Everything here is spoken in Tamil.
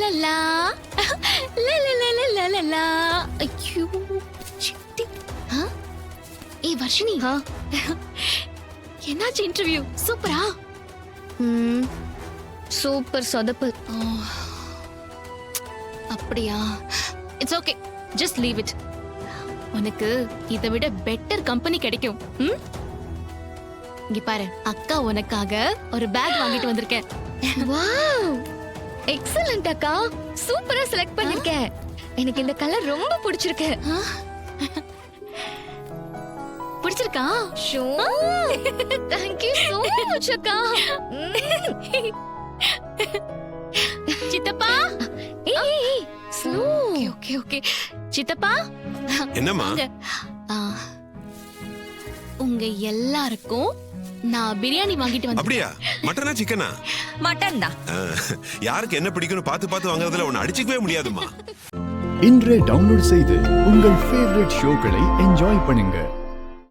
லலலலலலலலா. லலலலலலலலா. ஐயோ சித்தி. ஏய் வர்ஷினி, என்னாச்சு இன்டர்வியூ? சூப்பரா? சூப்பர் சொதப்பு. அப்படியா? It's okay, just leave it. உனக்கு இதை விட பெட்டர் கம்பெனி கிடைக்கும். இங்க பாரு, அக்கா உனக்காக ஒரு பேக் வாங்கிட்டு வந்திருக்கேன். வாவ், எக்ஸலென்ட் அக்கா. சூப்பரா செலக்ட் பண்ணிருக்கேன். எனக்கு இந்த கலர் ரொம்ப பிடிச்சிருக்கு. பிடிச்சிருக்கா? Show, thank you so much அக்கா. சித்தப்பா, ஏய் ஸ்லோ. Okay okay. சித்தப்பா, என்னம்மா? உங்க எல்லாருக்கும் நான் பிரியாணி வாங்கிட்டு வந்தேன். அப்படியா? மட்டனா சிக்கனா? மட்டன் தான். யாருக்கு என்ன பிடிக்கும்னு பார்த்து பார்த்து வாங்குறதுல உன்னை அடிச்சுக்கவே முடியாதுமா. இன்றே டவுன்லோட் செய்து உங்கள் ஃபேவரட் ஷோக்களை என்ஜாய் பண்ணுங்க.